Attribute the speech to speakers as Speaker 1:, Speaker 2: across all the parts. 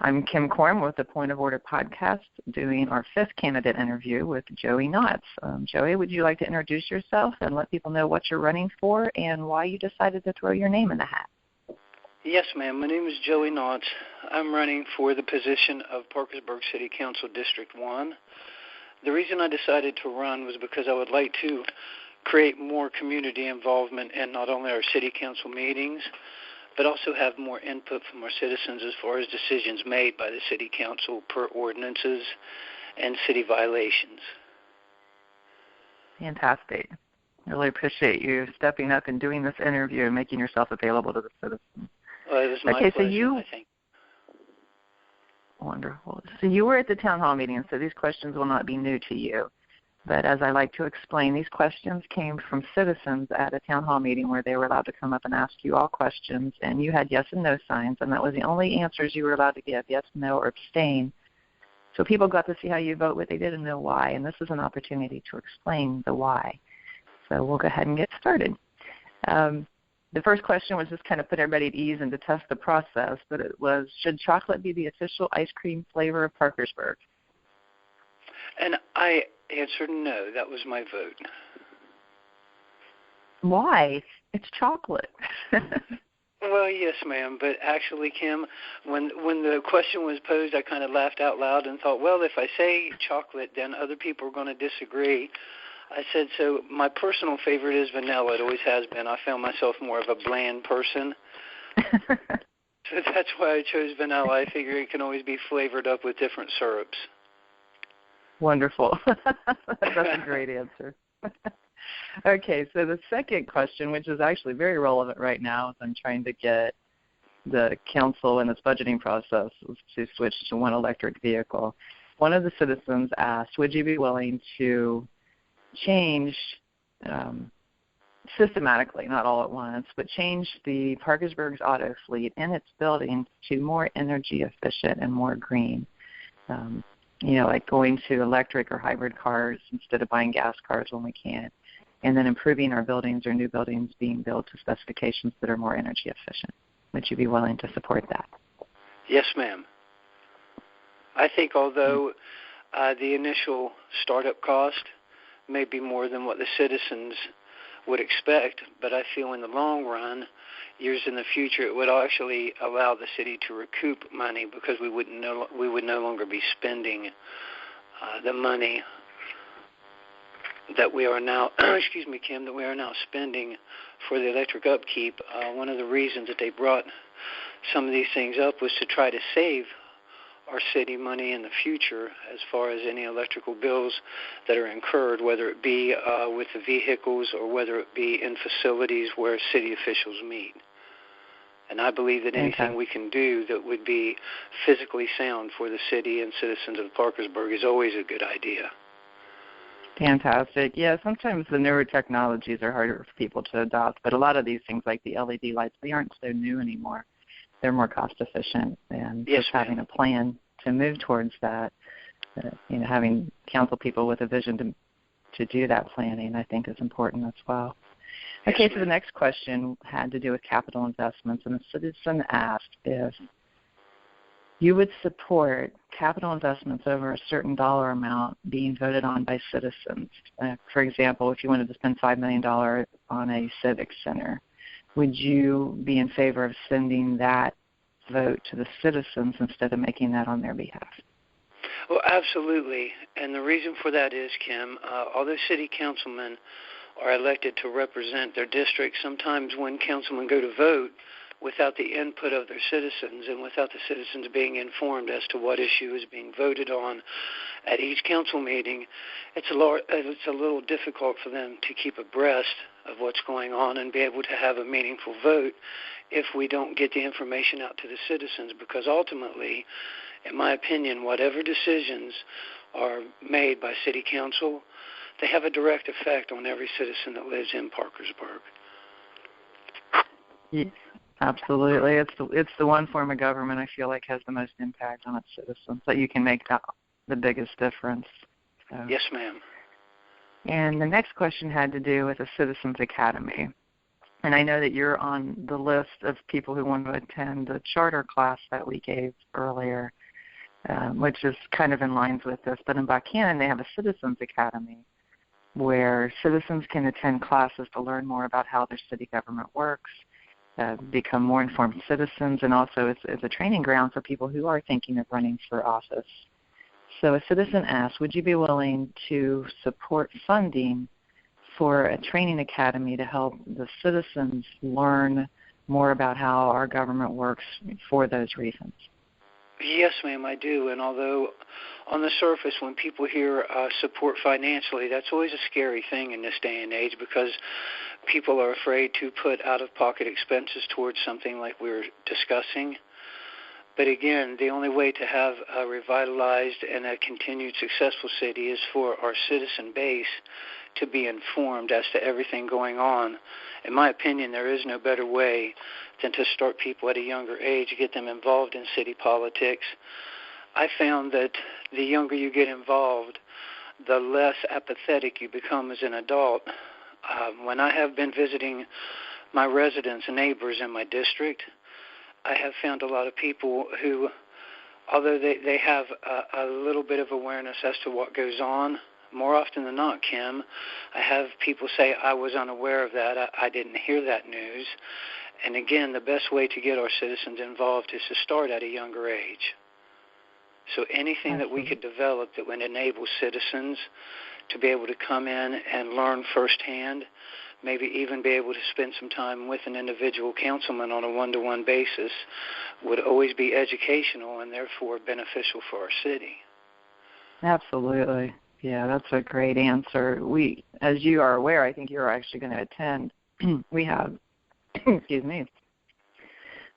Speaker 1: I'm Kim Korn with the Point of Order podcast, doing our 5th candidate interview with Joey Knotts. Joey, would you like to introduce yourself and let people know what you're running for and why you decided to throw your name in the hat?
Speaker 2: Yes, ma'am. My name is Joey Knotts. I'm running for the position of Parkersburg City Council District 1. The reason I decided to run was because I would like to create more community involvement in not only our city council meetings, but also have more input from our citizens as far as decisions made by the city council per ordinances and city violations.
Speaker 1: Fantastic. I really appreciate you stepping up and doing this interview and making yourself available to the citizens.
Speaker 2: Well, it was my pleasure, I think.
Speaker 1: Wonderful. So you were at the town hall meeting, so these questions will not be new to you. But as I like to explain, these questions came from citizens at a town hall meeting where they were allowed to come up and ask you all questions, and you had yes and no signs, and that was the only answers you were allowed to give, yes, no, or abstain. So people got to see how you vote, but they didn't know why, and this is an opportunity to explain the why. So we'll go ahead and get started. The first question was just kind of put everybody at ease and to test the process, but it was, should chocolate be the official ice cream flavor of Parkersburg?
Speaker 2: And I answered no. That was my vote.
Speaker 1: Why? It's chocolate.
Speaker 2: Well, yes, ma'am. But actually, Kim, when the question was posed, I kind of laughed out loud and thought, well, if I say chocolate, then other people are going to disagree. I said, so my personal favorite is vanilla. It always has been. I found myself more of a bland person. So that's why I chose vanilla. I figure it can always be flavored up with different syrups.
Speaker 1: Wonderful. That's a great answer. Okay, so the second question, which is actually very relevant right now, as I'm trying to get the council in its budgeting process to switch to one electric vehicle. One of the citizens asked, would you be willing to change systematically, not all at once, but change the Parkersburg's auto fleet in its buildings to more energy efficient and more green? Like going to electric or hybrid cars instead of buying gas cars when we can, and then improving our buildings or new buildings being built to specifications that are more energy efficient. Would you be willing to support that?
Speaker 2: Yes, ma'am. I think although the initial startup cost may be more than what the citizens would expect, but I feel in the long run, years in the future, it would actually allow the city to recoup money because we would no longer be spending the money that we are now, excuse me, Kim, that we are now spending for the electric upkeep. One of the reasons that they brought some of these things up was to try to save our city money in the future as far as any electrical bills that are incurred, whether it be with the vehicles or whether it be in facilities where city officials meet. And I believe that anything we can do that would be physically sound for the city and citizens of Parkersburg is always a good idea.
Speaker 1: Fantastic. Yeah, sometimes the newer technologies are harder for people to adopt, but a lot of these things like the LED lights, they aren't so new anymore. They're more cost efficient, and
Speaker 2: yes,
Speaker 1: just having a plan to move towards that, having council people with a vision to do that planning, I think is important as well.
Speaker 2: Yes,
Speaker 1: okay, so the next question had to do with capital investments, and a citizen asked if you would support capital investments over a certain dollar amount being voted on by citizens. For example, if you wanted to spend $5 million on a civic center, would you be in favor of sending that vote to the citizens instead of making that on their behalf?
Speaker 2: Well, absolutely. And the reason for that is, Kim, although city councilmen are elected to represent their district, sometimes when councilmen go to vote without the input of their citizens and without the citizens being informed as to what issue is being voted on at each council meeting, it's a little difficult for them to keep abreast of what's going on and be able to have a meaningful vote if we don't get the information out to the citizens, because ultimately, in my opinion, whatever decisions are made by city council, they have a direct effect on every citizen that lives in Parkersburg.
Speaker 1: Yes, absolutely. It's the one form of government I feel like has the most impact on its citizens, that you can make the biggest difference. So.
Speaker 2: Yes, ma'am.
Speaker 1: And the next question had to do with a Citizens Academy. And I know that you're on the list of people who want to attend the charter class that we gave earlier, which is kind of in lines with this. But in Buchanan, they have a Citizens Academy where citizens can attend classes to learn more about how their city government works, become more informed citizens, and also it's a training ground for people who are thinking of running for office. So a citizen asked, would you be willing to support funding for a training academy to help the citizens learn more about how our government works for those reasons?
Speaker 2: Yes, ma'am, I do. And although on the surface when people hear support financially, that's always a scary thing in this day and age because people are afraid to put out-of-pocket expenses towards something like we're discussing. But again, the only way to have a revitalized and a continued successful city is for our citizen base to be informed as to everything going on. In my opinion, there is no better way than to start people at a younger age, get them involved in city politics. I found that the younger you get involved, the less apathetic you become as an adult. When I have been visiting my residents and neighbors in my district, I have found a lot of people who, although they have a little bit of awareness as to what goes on, more often than not, Kim, I have people say, I was unaware of that, I didn't hear that news. And again, the best way to get our citizens involved is to start at a younger age. So anything that we could develop that would enable citizens to be able to come in and learn firsthand, maybe even be able to spend some time with an individual councilman on a one-to-one basis, would always be educational and therefore beneficial for our city.
Speaker 1: Absolutely. Yeah, that's a great answer. We, as you are aware, I think you're actually going to attend. We have, excuse me,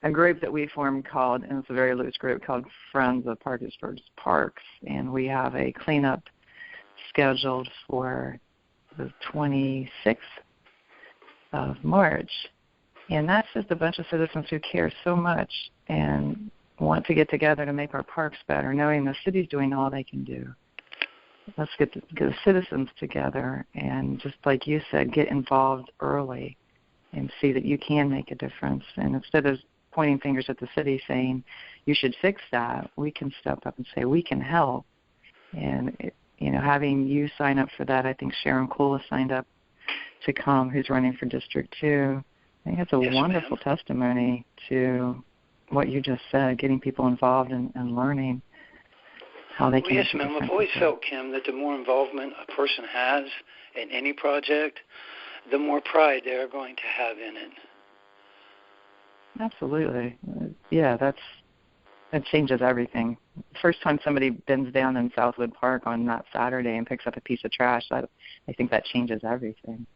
Speaker 1: a group that we formed called, and it's a very loose group, called Friends of Parkersburg Parks, and we have a cleanup scheduled for the 26th of March. And that's just a bunch of citizens who care so much and want to get together to make our parks better, knowing the city's doing all they can do. Let's get the citizens together and, just like you said, get involved early and see that you can make a difference. And instead of pointing fingers at the city saying, you should fix that, we can step up and say, we can help. And, having you sign up for that, I think Sharon Cool has signed up to come, who's running for District 2. I think it's a wonderful testimony to what you just said, getting people involved and learning how they can.
Speaker 2: Yes, ma'am. I've always felt, Kim, that the more involvement a person has in any project, the more pride they're going to have in it.
Speaker 1: Absolutely. Yeah, that changes everything. First time somebody bends down in Southwood Park on that Saturday and picks up a piece of trash, I think that changes everything.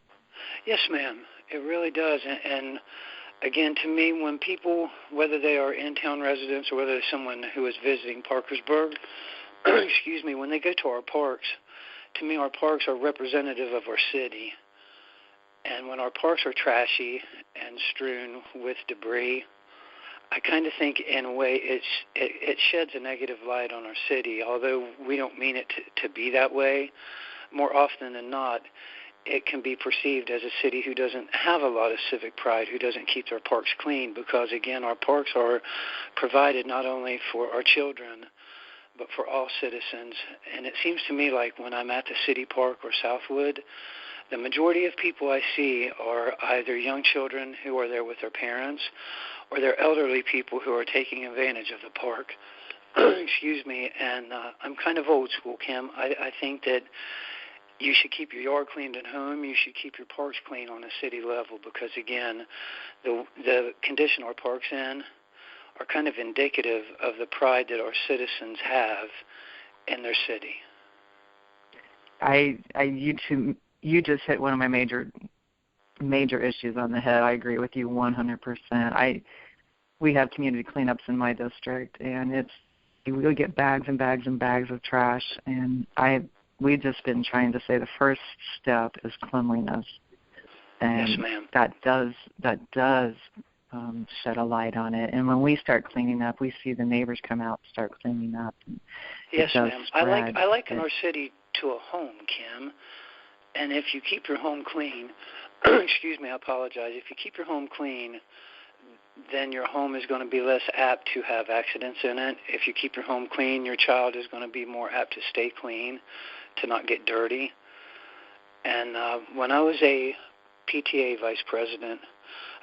Speaker 2: Yes, ma'am. It really does. And again, to me, when people, whether they are in-town residents or whether they're someone who is visiting Parkersburg, excuse me, when they go to our parks, to me our parks are representative of our city. And when our parks are trashy and strewn with debris, I kind of think in a way it sheds a negative light on our city. Although we don't mean it to be that way, more often than not, it can be perceived as a city who doesn't have a lot of civic pride, who doesn't keep their parks clean, because, again, our parks are provided not only for our children, but for all citizens. And it seems to me like when I'm at the city park or Southwood, the majority of people I see are either young children who are there with their parents or they're elderly people who are taking advantage of the park. Excuse me. And I'm kind of old school, Kim. I think that you should keep your yard cleaned at home. You should keep your parks clean on a city level because, again, the condition our parks in are kind of indicative of the pride that our citizens have in their city. You just hit one of my major issues on the head. I agree with you 100%. We have community cleanups in my district, and we get bags and bags and bags of trash, and we've just been trying to say the first step is cleanliness. And yes, ma'am.
Speaker 1: That does shed a light on it. And when we start cleaning up, we see the neighbors come out and start cleaning up.
Speaker 2: Yes, ma'am. I liken our city to a home, Kim. And if you keep your home clean, excuse me, I apologize. If you keep your home clean, then your home is going to be less apt to have accidents in it. If you keep your home clean, your child is going to be more apt to stay clean, to not get dirty. And when I was a PTA vice president,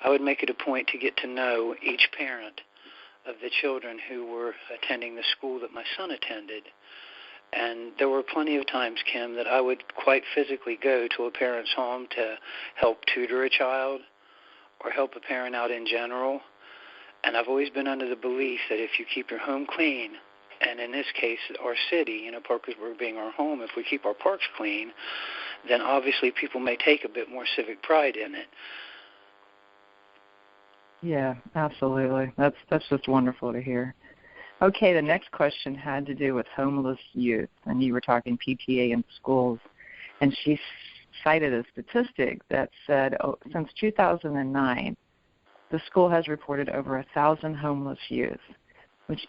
Speaker 2: I would make it a point to get to know each parent of the children who were attending the school that my son attended. And there were plenty of times, Kim, that I would quite physically go to a parent's home to help tutor a child or help a parent out in general. And I've always been under the belief that if you keep your home clean, and in this case, our city, Parkersburg being our home, if we keep our parks clean, then obviously people may take a bit more civic pride in it.
Speaker 1: Yeah, absolutely. That's just wonderful to hear. Okay, the next question had to do with homeless youth, and you were talking PTA in schools, and she cited a statistic that said since 2009, the school has reported over 1,000 homeless youth,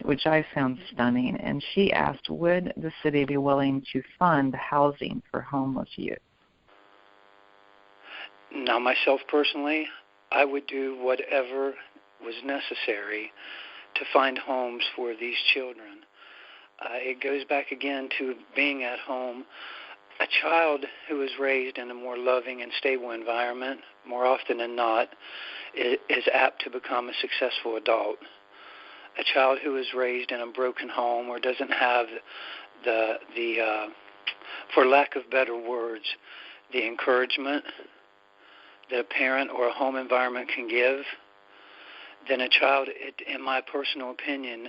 Speaker 1: which I found stunning. And she asked, would the city be willing to fund housing for homeless youth?
Speaker 2: Now, myself personally, I would do whatever was necessary to find homes for these children. It goes back again to being at home. A child who is raised in a more loving and stable environment, more often than not, is apt to become a successful adult. A child who is raised in a broken home or doesn't have the for lack of better words, the encouragement that a parent or a home environment can give, then a child, in my personal opinion,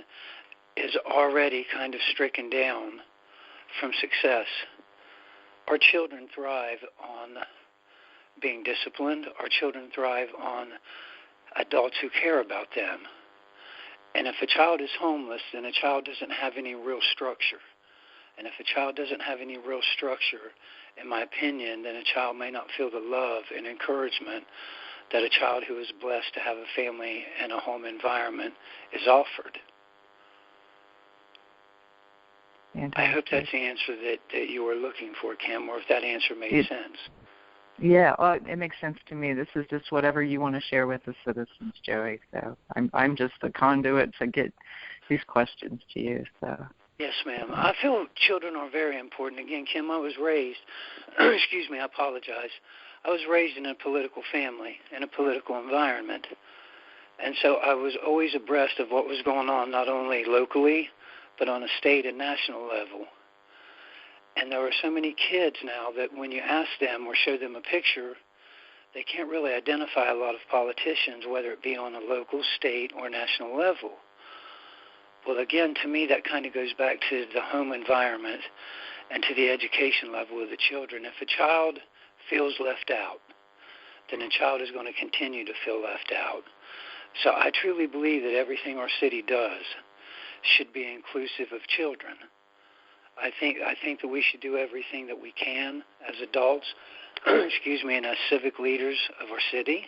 Speaker 2: is already kind of stricken down from success. Our children thrive on being disciplined. Our children thrive on adults who care about them. And if a child is homeless, then a child doesn't have any real structure. And if a child doesn't have any real structure, in my opinion, then a child may not feel the love and encouragement that a child who is blessed to have a family and a home environment is offered.
Speaker 1: Fantastic.
Speaker 2: I hope that's the answer that you were looking for, Kim, or if that answer made sense.
Speaker 1: Yeah, well, it makes sense to me. This is just whatever you want to share with the citizens, Joey. So I'm just the conduit to get these questions to you. So.
Speaker 2: Yes, ma'am. I feel children are very important. Again, Kim, I was raised, excuse me, I apologize. I was raised in a political family, in a political environment. And so I was always abreast of what was going on, not only locally, but on a state and national level. And there are so many kids now that when you ask them or show them a picture, they can't really identify a lot of politicians, whether it be on a local, state, or national level. Well, again, to me, that kind of goes back to the home environment and to the education level of the children. If a child feels left out, then a child is going to continue to feel left out. So I truly believe that everything our city does should be inclusive of children. I think that we should do everything that we can as adults, excuse me, and as civic leaders of our city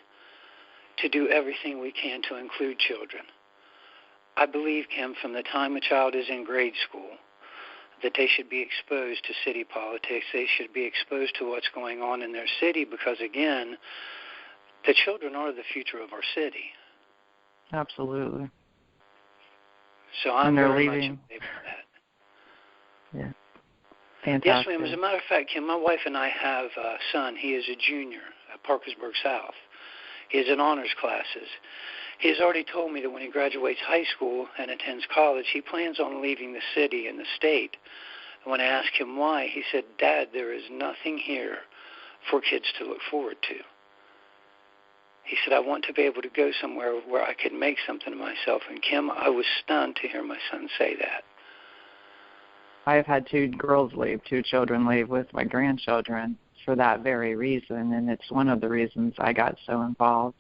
Speaker 2: to do everything we can to include children. I believe, Kim, from the time a child is in grade school, that they should be exposed to city politics. They should be exposed to what's going on in their city because, again, the children are the future of our city.
Speaker 1: Absolutely.
Speaker 2: So I'm very much in
Speaker 1: leaving.
Speaker 2: favor of that.
Speaker 1: Yeah. Fantastic.
Speaker 2: Yes, ma'am. As a matter of fact, Kim, my wife and I have a son. He is a junior at Parkersburg South. He is in honors classes. He has already told me that when he graduates high school and attends college, he plans on leaving the city and the state. And when I asked him why, he said, "Dad, there is nothing here for kids to look forward to." He said, "I want to be able to go somewhere where I could make something of myself." And Kim, I was stunned to hear my son say that.
Speaker 1: I've had two children leave with my grandchildren for that very reason, and it's one of the reasons I got so involved.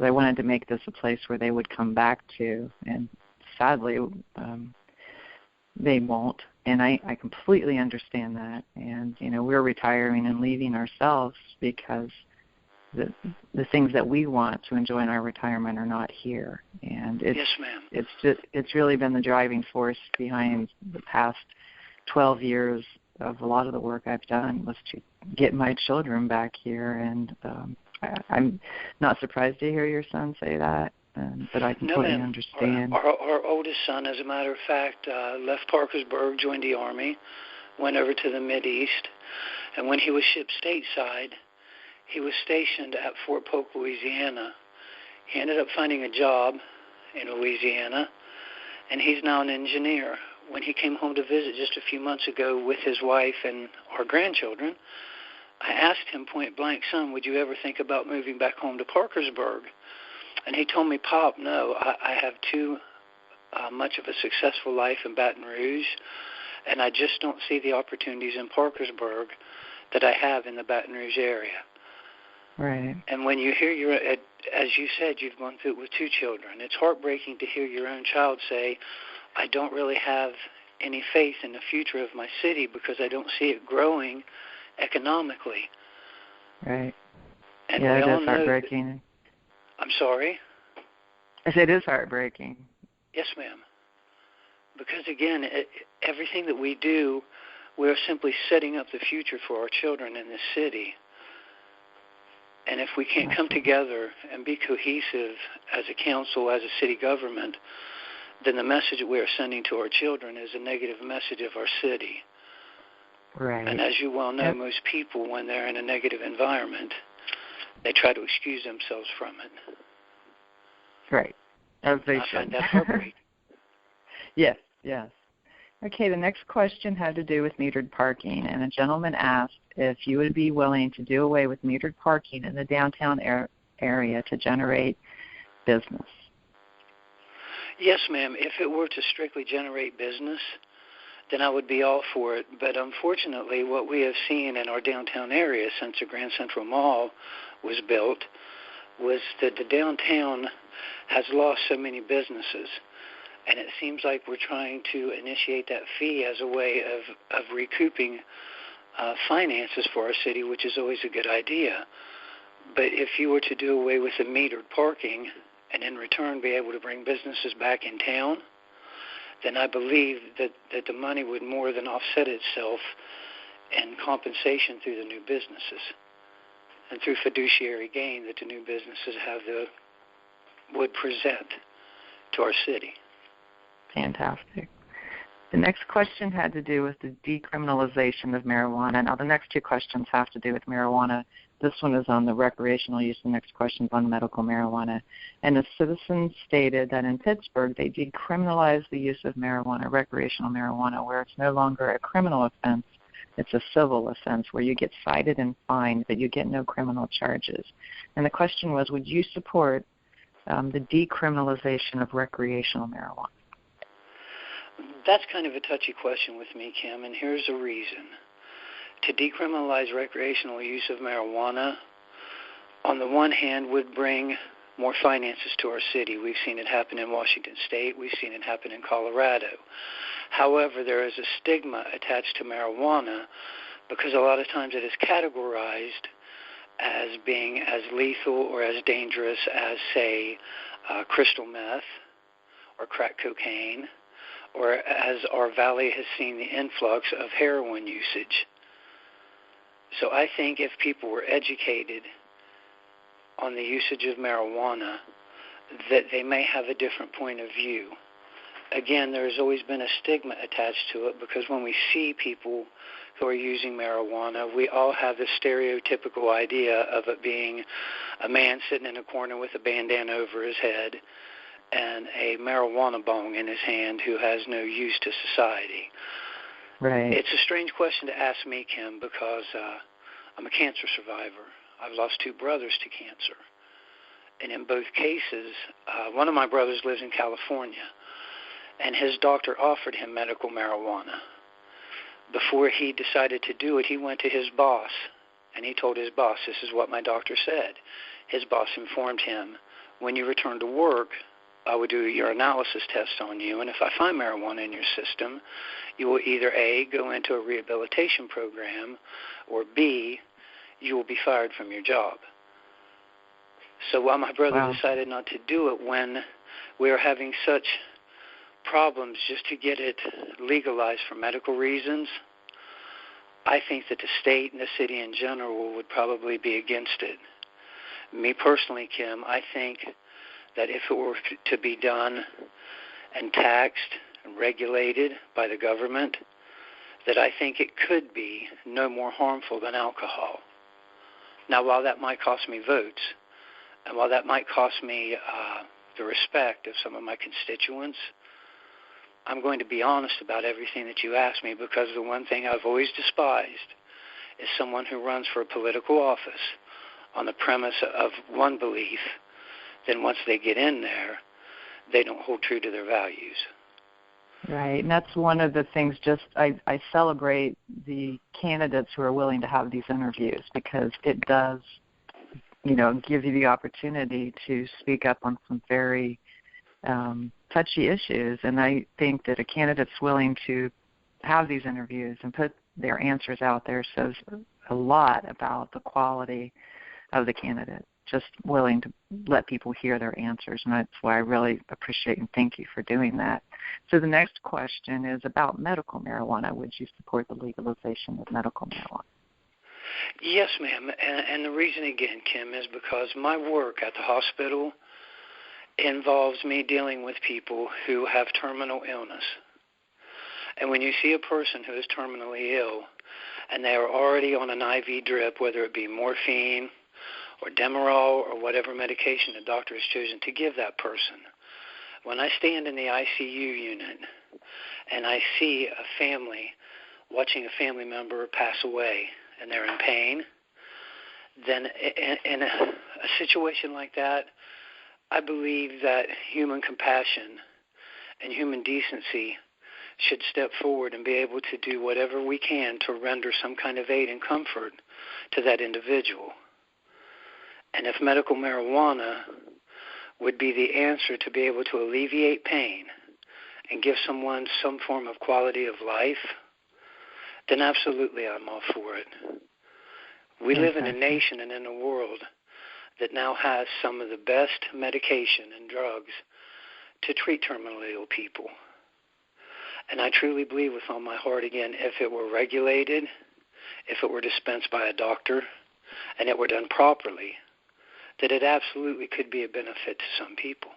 Speaker 1: I wanted to make this a place where they would come back to, and sadly, they won't. And I completely understand that. And, we're retiring and leaving ourselves because the things that we want to enjoy in our retirement are not here. And
Speaker 2: Yes, ma'am.
Speaker 1: It's really been the driving force behind the past 12 years of a lot of the work I've done was to get my children back here and I'm not surprised to hear your son say that, but I completely understand.
Speaker 2: Our oldest son, as a matter of fact, left Parkersburg, joined the Army, went over to the Mideast, and when he was shipped stateside, he was stationed at Fort Polk, Louisiana. He ended up finding a job in Louisiana, and he's now an engineer. When he came home to visit just a few months ago with his wife and our grandchildren, I asked him point blank, son, would you ever think about moving back home to Parkersburg? And he told me, Pop, no, I have too much of a successful life in Baton Rouge, and I just don't see the opportunities in Parkersburg that I have in the Baton Rouge area.
Speaker 1: Right.
Speaker 2: And when you hear as you said, you've gone through it with 2 children, it's heartbreaking to hear your own child say, I don't really have any faith in the future of my city because I don't see it growing economically.
Speaker 1: Right.
Speaker 2: And
Speaker 1: yeah, it is heartbreaking.
Speaker 2: I'm sorry?
Speaker 1: I said it is heartbreaking.
Speaker 2: Yes, ma'am. Because, again, everything that we do, we're simply setting up the future for our children in this city. And if we can't come together and be cohesive as a council, as a city government, then the message that we are sending to our children is a negative message of our city.
Speaker 1: Right.
Speaker 2: And as you well know, most people, when they're in a negative environment, they try to excuse themselves from it.
Speaker 1: Right. As they
Speaker 2: I
Speaker 1: should.
Speaker 2: find that heartbreaking.
Speaker 1: Yes. Okay, the next question had to do with metered parking, and a gentleman asked if you would be willing to do away with metered parking in the downtown area to generate business.
Speaker 2: Yes, ma'am. If it were to strictly generate business, then I would be all for it. But unfortunately, what we have seen in our downtown area since the Grand Central Mall was built was that the downtown has lost so many businesses. And it seems like we're trying to initiate that fee as a way of recouping finances for our city, which is always a good idea. But if you were to do away with the metered parking and in return be able to bring businesses back in town, then I believe that the money would more than offset itself in compensation through the new businesses and through fiduciary gain that the new businesses would present to our city.
Speaker 1: Fantastic. The next question had to do with the decriminalization of marijuana. Now, the next 2 questions have to do with marijuana. This one is on the recreational use. The next question is on medical marijuana. And the citizen stated that in Pittsburgh, they decriminalized the use of marijuana, recreational marijuana, where it's no longer a criminal offense. It's a civil offense where you get cited and fined, but you get no criminal charges. And the question was, would you support the decriminalization of recreational marijuana?
Speaker 2: That's kind of a touchy question with me, Kim, and here's the reason. To decriminalize recreational use of marijuana, on the one hand, would bring more finances to our city. We've seen it happen in Washington State. We've seen it happen in Colorado. However, there is a stigma attached to marijuana because a lot of times it is categorized as being as lethal or as dangerous as, say, crystal meth or crack cocaine, or as our valley has seen the influx of heroin usage. So I think if people were educated on the usage of marijuana, that they may have a different point of view. Again, there's always been a stigma attached to it because when we see people who are using marijuana, we all have this stereotypical idea of it being a man sitting in a corner with a bandana over his head and a marijuana bong in his hand who has no use to society.
Speaker 1: Right.
Speaker 2: It's a strange question to ask me, Kim, because I'm a cancer survivor. I've lost 2 brothers to cancer. And in both cases, one of my brothers lives in California, and his doctor offered him medical marijuana. Before he decided to do it, he went to his boss, and he told his boss, this is what my doctor said. His boss informed him, when you return to work, I will do a urinalysis test on you, and if I find marijuana in your system, you will either A, go into a rehabilitation program, or B, you will be fired from your job. So while my brother decided not to do it when we were having such problems just to get it legalized for medical reasons, I think that the state and the city in general would probably be against it. Me personally, Kim, I think that if it were to be done and taxed and regulated by the government, that I think it could be no more harmful than alcohol. Now, while that might cost me votes, and while that might cost me the respect of some of my constituents, I'm going to be honest about everything that you asked me, because the one thing I've always despised is someone who runs for a political office on the premise of one belief, then once they get in there, they don't hold true to their values.
Speaker 1: Right, and that's one of the things. I celebrate the candidates who are willing to have these interviews, because it does, give you the opportunity to speak up on some very touchy issues. And I think that a candidate's willing to have these interviews and put their answers out there says a lot about the quality of the candidate, just willing to let people hear their answers. And that's why I really appreciate and thank you for doing that. So the next question is about medical marijuana. Would you support the legalization of medical marijuana?
Speaker 2: Yes, ma'am. And the reason, again, Kim, is because my work at the hospital involves me dealing with people who have terminal illness. And when you see a person who is terminally ill and they are already on an IV drip, whether it be morphine or Demerol or whatever medication the doctor has chosen to give that person, when I stand in the ICU unit and I see a family watching a family member pass away and they're in pain, then in a situation like that, I believe that human compassion and human decency should step forward and be able to do whatever we can to render some kind of aid and comfort to that individual. And if medical marijuana would be the answer to be able to alleviate pain and give someone some form of quality of life, then absolutely I'm all for it. We live in a nation and in a world that now has some of the best medication and drugs to treat terminally ill people. And I truly believe with all my heart, again, if it were regulated, if it were dispensed by a doctor, and it were done properly, that it absolutely could be a benefit to some people.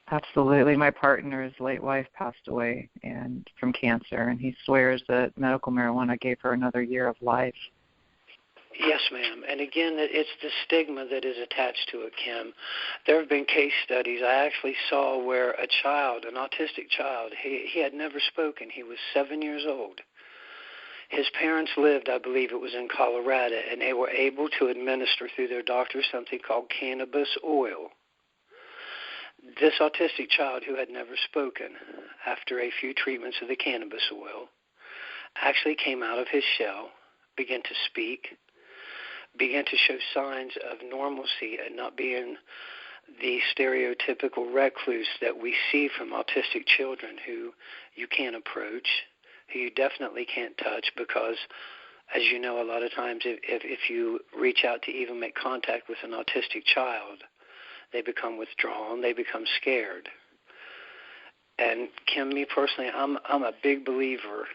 Speaker 1: Absolutely. My partner's late wife passed away from cancer, and he swears that medical marijuana gave her another year of life.
Speaker 2: Yes, ma'am. And again, it's the stigma that is attached to it, Kim. There have been case studies I actually saw where a child, an autistic child, he had never spoken. He was 7 years old. His parents lived, I believe it was in Colorado, and they were able to administer through their doctor something called cannabis oil. This autistic child who had never spoken, after a few treatments of the cannabis oil, actually came out of his shell, began to speak, began to show signs of normalcy and not being the stereotypical recluse that we see from autistic children who you can't approach, who you definitely can't touch, because, as you know, a lot of times if you reach out to even make contact with an autistic child, they become withdrawn, they become scared. And Kim, me personally, I'm a big believer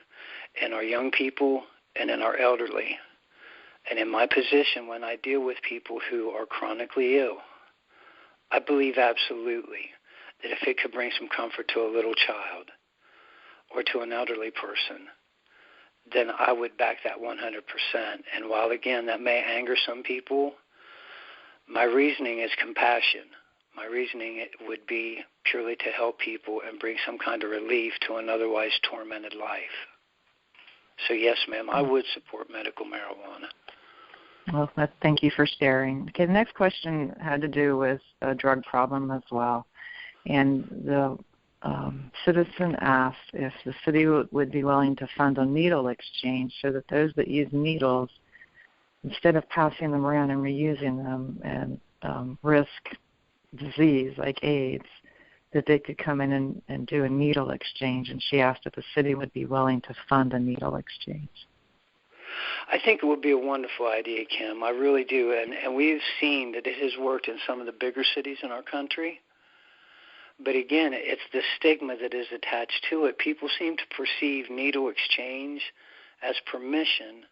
Speaker 2: in our young people and in our elderly. And in my position, when I deal with people who are chronically ill, I believe absolutely that if it could bring some comfort to a little child or to an elderly person, then I would back that 100%. And while, again, that may anger some people, my reasoning is compassion. My reasoning would be purely to help people and bring some kind of relief to an otherwise tormented life. So yes, ma'am, I would support medical marijuana.
Speaker 1: Well, thank you for sharing. Okay, the next question had to do with a drug problem as well. And the citizen asked if the city would be willing to fund a needle exchange so that those that use needles, instead of passing them around and reusing them and risk disease like AIDS, that they could come in and do a needle exchange. And she asked if the city would be willing to fund a needle exchange.
Speaker 2: I think it would be a wonderful idea, Kim. I really do. And we've seen that it has worked in some of the bigger cities in our country. But again, it's the stigma that is attached to it. People seem to perceive needle exchange as permission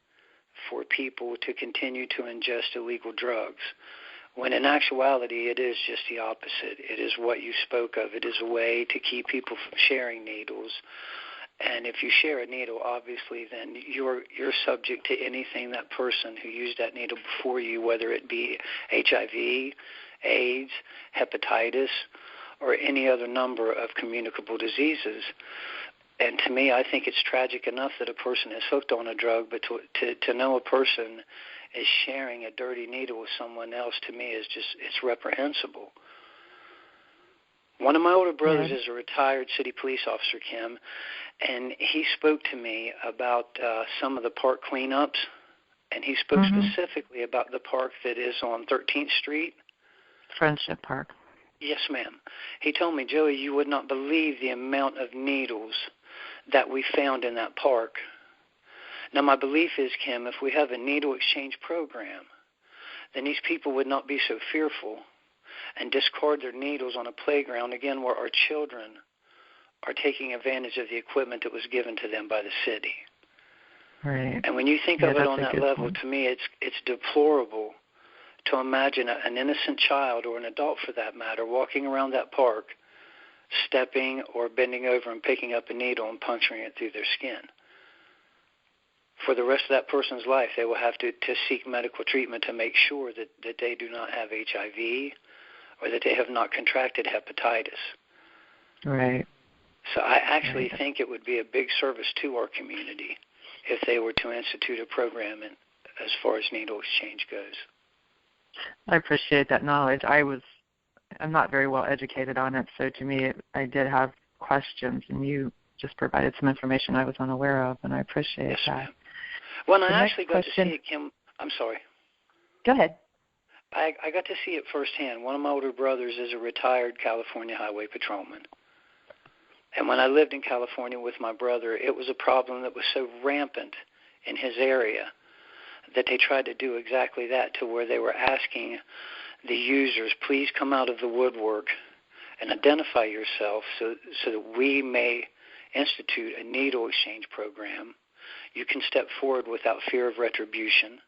Speaker 2: for people to continue to ingest illegal drugs, when in actuality it is just the opposite. It is what you spoke of. It is a way to keep people from sharing needles. And if you share a needle, obviously, then you're subject to anything that person who used that needle before you, whether it be HIV, AIDS, hepatitis, or any other number of communicable diseases. And to me, I think it's tragic enough that a person is hooked on a drug, but to know a person is sharing a dirty needle with someone else, to me, is just, it's reprehensible. One of my older brothers is a retired city police officer, Kim, and he spoke to me about some of the park cleanups, and he spoke specifically about the park that is on 13th Street.
Speaker 1: Friendship Park.
Speaker 2: Yes, ma'am. He told me, Joey, you would not believe the amount of needles that we found in that park. Now, my belief is, Kim, if we have a needle exchange program, then these people would not be so fearful and discard their needles on a playground, again, where our children are taking advantage of the equipment that was given to them by the city.
Speaker 1: Right.
Speaker 2: And when you think of it on that level, to me, it's deplorable to imagine an innocent child, or an adult for that matter, walking around that park, stepping or bending over and picking up a needle and puncturing it through their skin. For the rest of that person's life, they will have to seek medical treatment to make sure that they do not have HIV or that they have not contracted hepatitis.
Speaker 1: Right.
Speaker 2: So I actually think it would be a big service to our community if they were to institute a program as far as needle exchange goes.
Speaker 1: I appreciate that knowledge. I'm not very well educated on it, so to me, I did have questions, and you just provided some information I was unaware of, and I appreciate that.
Speaker 2: Ma'am. Well, I actually got to see it, Kim. I'm sorry.
Speaker 1: Go ahead.
Speaker 2: I got to see it firsthand. One of my older brothers is a retired California highway patrolman. And when I lived in California with my brother, it was a problem that was so rampant in his area that they tried to do exactly that, to where they were asking the users, please come out of the woodwork and identify yourself so that we may institute a needle exchange program. You can step forward without fear of retribution,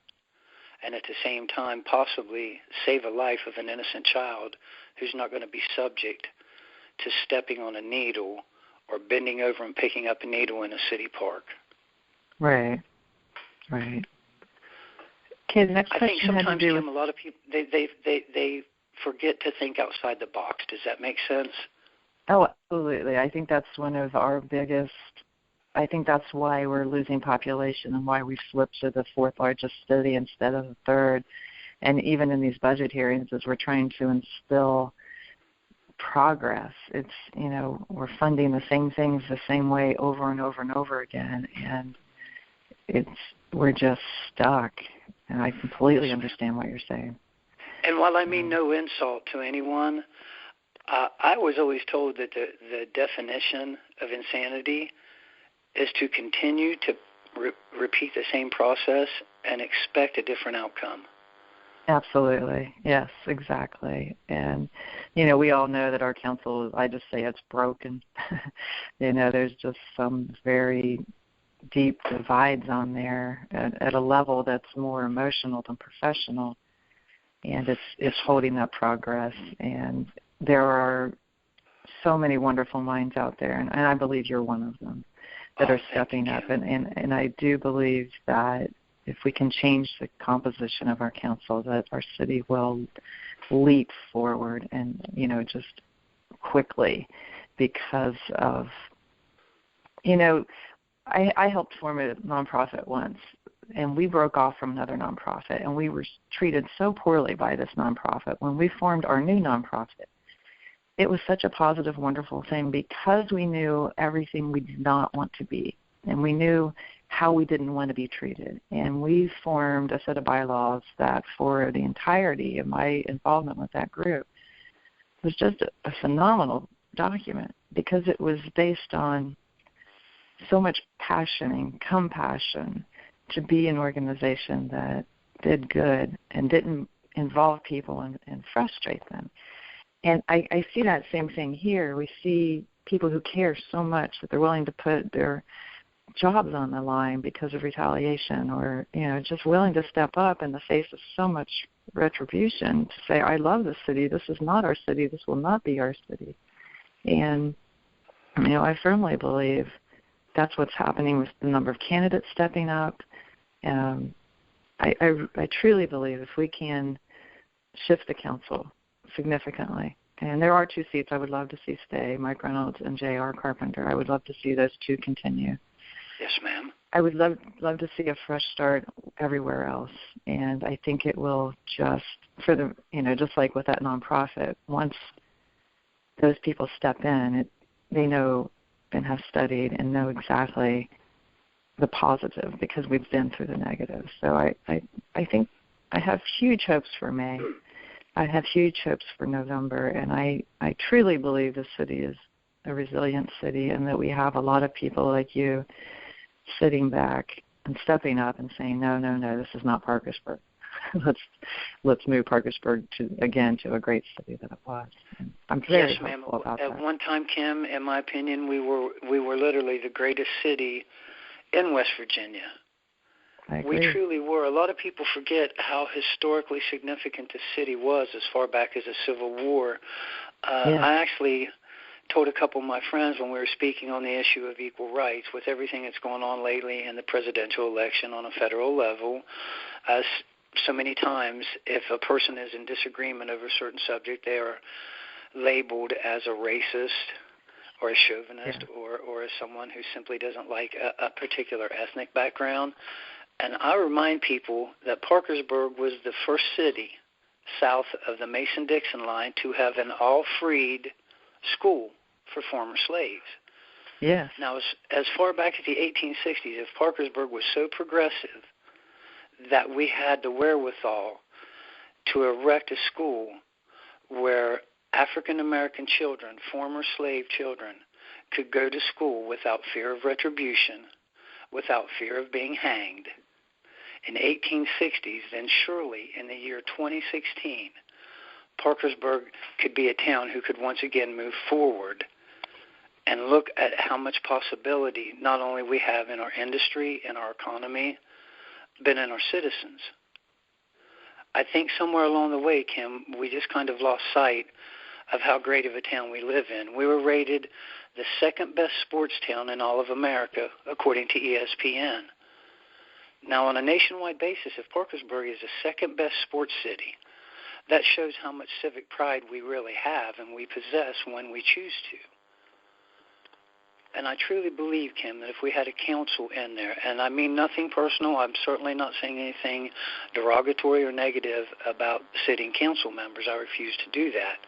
Speaker 2: and at the same time possibly save a life of an innocent child who's not going to be subject to stepping on a needle or bending over and picking up a needle in a city park.
Speaker 1: Right. Right. Okay, the next question
Speaker 2: I think sometimes,
Speaker 1: had to do
Speaker 2: Kim, a lot of people, they forget to think outside the box. Does that make sense?
Speaker 1: Oh, absolutely. I think that's one of our biggest, I think that's why we're losing population and why we slipped to the fourth largest city instead of the third. And even in these budget hearings, as we're trying to instill progress, it's, we're funding the same things the same way over and over and over again, and we're just stuck. And I completely understand what you're saying.
Speaker 2: And while I mean no insult to anyone, I was always told that the definition of insanity is to continue to repeat the same process and expect a different outcome.
Speaker 1: Absolutely. Yes, exactly. And, we all know that our council, I just say it's broken. There's just some very deep divides on there at a level that's more emotional than professional, and it's holding up progress. And there are so many wonderful minds out there, and I believe you're one of them, that are stepping up. And I do believe that if we can change the composition of our council, that our city will leap forward and, just quickly, because of, I helped form a nonprofit once, and we broke off from another nonprofit, and we were treated so poorly by this nonprofit. When we formed our new nonprofit, it was such a positive, wonderful thing, because we knew everything we did not want to be, and we knew how we didn't want to be treated. And we formed a set of bylaws that for the entirety of my involvement with that group was just a phenomenal document, because it was based on so much passion and compassion to be an organization that did good and didn't involve people and frustrate them. And I see that same thing here. We see people who care so much that they're willing to put their jobs on the line because of retaliation, or, just willing to step up in the face of so much retribution to say, I love this city. This is not our city. This will not be our city. And, I firmly believe that's what's happening with the number of candidates stepping up. I truly believe if we can shift the council significantly, and there are 2 seats I would love to see stay, Mike Reynolds and J.R. Carpenter. I would love to see those 2 continue.
Speaker 2: Yes, ma'am.
Speaker 1: I would love to see a fresh start everywhere else, and I think it will just just like with that nonprofit, once those people step in, they know and have studied and know exactly the positive because we've been through the negative. So I think I have huge hopes for May. I have huge hopes for November, and I truly believe the city is a resilient city, and that we have a lot of people like you sitting back and stepping up and saying, no, this is not Parkersburg. Let's move Parkersburg to a great city that it was. And I'm very hopeful about that. At
Speaker 2: one time, Kim, in my opinion, we were literally the greatest city in West Virginia. We truly were. A lot of people forget how historically significant the city was as far back as the Civil War. I actually told a couple of my friends when we were speaking on the issue of equal rights, with everything that's going on lately in the presidential election on a federal level, so many times if a person is in disagreement over a certain subject, they are labeled as a racist or a chauvinist or as someone who simply doesn't like a particular ethnic background. And I remind people that Parkersburg was the first city south of the Mason-Dixon line to have an all-freed school for former slaves.
Speaker 1: Yes.
Speaker 2: Now, as far back as the 1860s, if Parkersburg was so progressive that we had the wherewithal to erect a school where African-American children, former slave children, could go to school without fear of retribution, without fear of being hanged, in the 1860s, then surely in the year 2016, Parkersburg could be a town who could once again move forward and look at how much possibility not only we have in our industry, in our economy, but in our citizens. I think somewhere along the way, Kim, we just kind of lost sight of how great of a town we live in. We were rated the second best sports town in all of America, according to ESPN. Now, on a nationwide basis, if Parkersburg is the second best sports city, that shows how much civic pride we really have and we possess when we choose to. And I truly believe, Kim, that if we had a council in there, and I mean nothing personal, I'm certainly not saying anything derogatory or negative about sitting council members. I refuse to do that.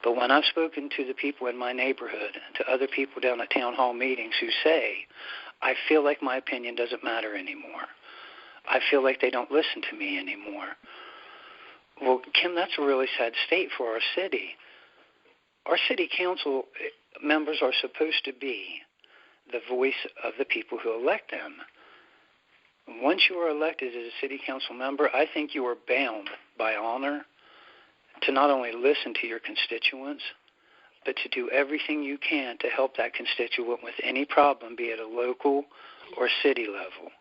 Speaker 2: But when I've spoken to the people in my neighborhood and to other people down at town hall meetings who say, I feel like my opinion doesn't matter anymore. I feel like they don't listen to me anymore. Well, Kim, that's a really sad state for our city. Our city council members are supposed to be the voice of the people who elect them. Once you are elected as a city council member, I think you are bound by honor to not only listen to your constituents, but to do everything you can to help that constituent with any problem, be it a local or city level.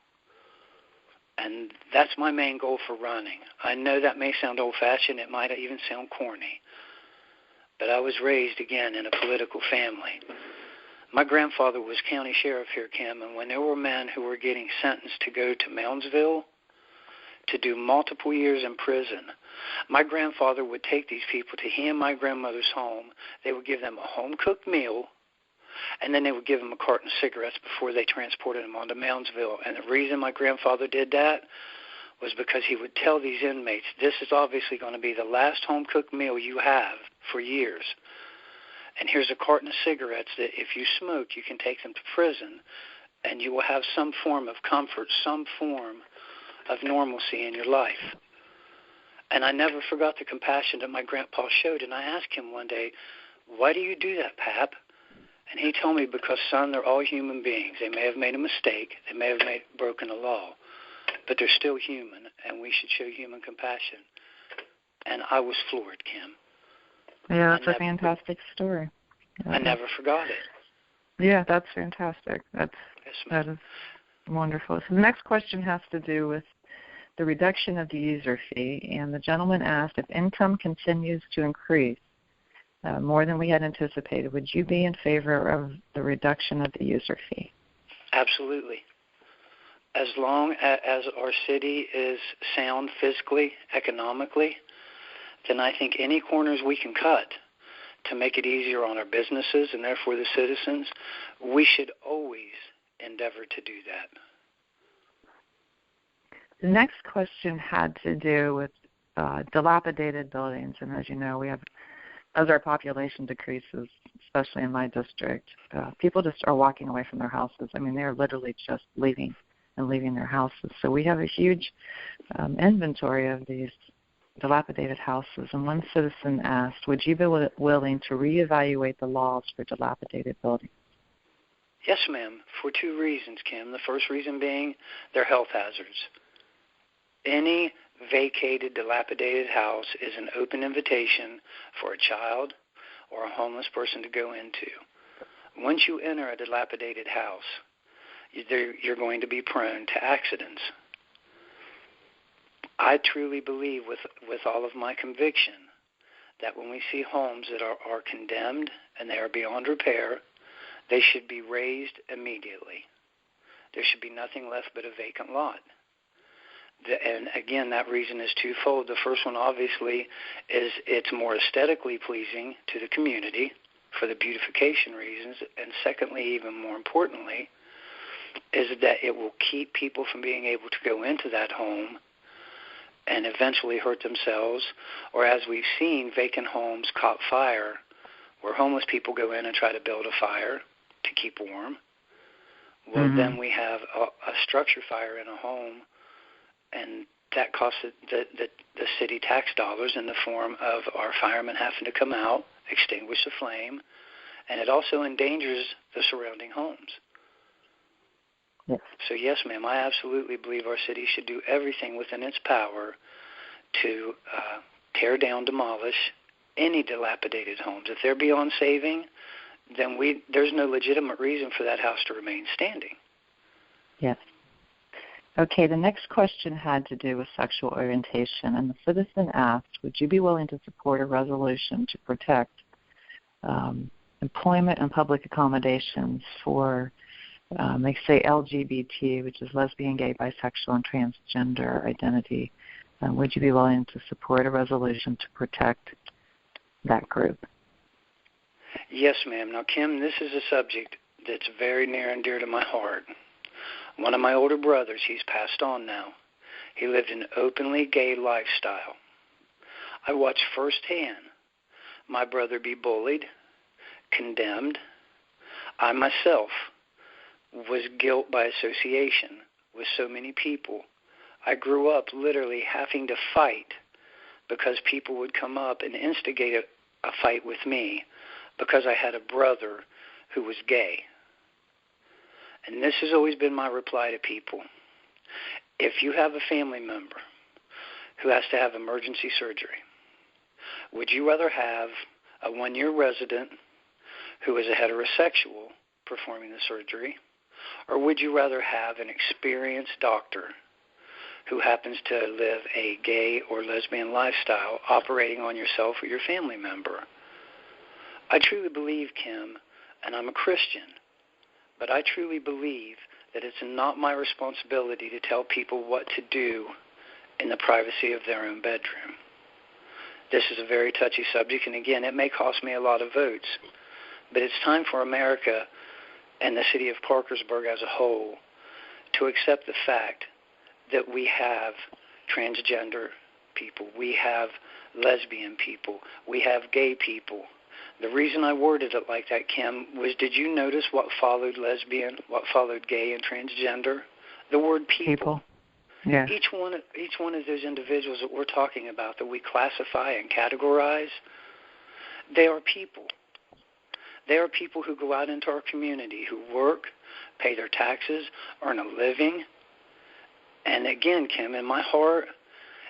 Speaker 2: And that's my main goal for running. I know that may sound old-fashioned. It might even sound corny. But I was raised, again, in a political family. My grandfather was county sheriff here, Kim, and when there were men who were getting sentenced to go to Moundsville to do multiple years in prison, my grandfather would take these people to he and my grandmother's home. They would give them a home-cooked meal, and then they would give them a carton of cigarettes before they transported them on to Moundsville. And the reason my grandfather did that was because he would tell these inmates, this is obviously going to be the last home-cooked meal you have for years. And here's a carton of cigarettes that if you smoke, you can take them to prison, and you will have some form of comfort, some form of normalcy in your life. And I never forgot the compassion that my grandpa showed. And I asked him one day, why do you do that, Pap? And he told me, because, son, they're all human beings. They may have made a mistake. They may have broken a law. But they're still human, and we should show human compassion. And I was floored, Kim.
Speaker 1: Yeah, that's a fantastic story.
Speaker 2: I never forgot it.
Speaker 1: Yeah, that's fantastic.
Speaker 2: Yes,
Speaker 1: That is wonderful. So the next question has to do with the reduction of the user fee, and the gentleman asked, if income continues to increase more than we had anticipated, would you be in favor of the reduction of the user fee?
Speaker 2: absolutely. As long as our city is sound physically, economically, then I think any corners we can cut to make it easier on our businesses and therefore the citizens, we should always endeavor to do that.
Speaker 1: The next question had to do with dilapidated buildings, and as you know, as our population decreases, especially in my district, people just are walking away from their houses. I mean, they're literally just leaving their houses. So we have a huge inventory of these dilapidated houses, and one citizen asked, would you be willing to reevaluate the laws for dilapidated buildings?
Speaker 2: Yes, ma'am, for two reasons, Kim. The first reason being they're health hazards. Any vacated, dilapidated house is an open invitation for a child or a homeless person to go into. Once you enter a dilapidated house, you're going to be prone to accidents. I truly believe with all of my conviction that when we see homes that are condemned and they are beyond repair, they should be razed immediately. There should be nothing left but a vacant lot. And again, that reason is twofold. The first one, obviously, is it's more aesthetically pleasing to the community for the beautification reasons. And secondly, even more importantly, is that it will keep people from being able to go into that home and eventually hurt themselves. Or as we've seen, vacant homes caught fire where homeless people go in and try to build a fire to keep warm. Well, then we have a structure fire in a home, and that costs the city tax dollars in the form of our firemen having to come out, extinguish the flame, and it also endangers the surrounding homes.
Speaker 1: Yes.
Speaker 2: So yes, ma'am, I absolutely believe our city should do everything within its power to tear down, demolish any dilapidated homes. If they're beyond saving, then there's no legitimate reason for that house to remain standing.
Speaker 1: Yes. Okay, the next question had to do with sexual orientation, and the citizen asked, would you be willing to support a resolution to protect employment and public accommodations for, they say LGBT, which is lesbian, gay, bisexual, and transgender identity? Would you be willing to support a resolution to protect that group?
Speaker 2: Yes, ma'am. Now, Kim, this is a subject that's very near and dear to my heart. One of my older brothers, he's passed on now. He lived an openly gay lifestyle. I watched firsthand my brother be bullied, condemned. I myself was guilt by association with so many people. I grew up literally having to fight because people would come up and instigate a fight with me because I had a brother who was gay. And this has always been my reply to people. If you have a family member who has to have emergency surgery, would you rather have a one-year resident who is a heterosexual performing the surgery, or would you rather have an experienced doctor who happens to live a gay or lesbian lifestyle operating on yourself or your family member? I truly believe, Kim, and I'm a Christian, but I truly believe that it's not my responsibility to tell people what to do in the privacy of their own bedroom. This is a very touchy subject, and again, it may cost me a lot of votes, but it's time for America and the city of Parkersburg as a whole to accept the fact that we have transgender people, we have lesbian people, we have gay people. The reason I worded it like that, Kim, was did you notice what followed lesbian, what followed gay and transgender? The word people.
Speaker 1: Yeah.
Speaker 2: Each one of those individuals that we're talking about that we classify and categorize, they are people. They are people who go out into our community, who work, pay their taxes, earn a living. And again, Kim, in my heart,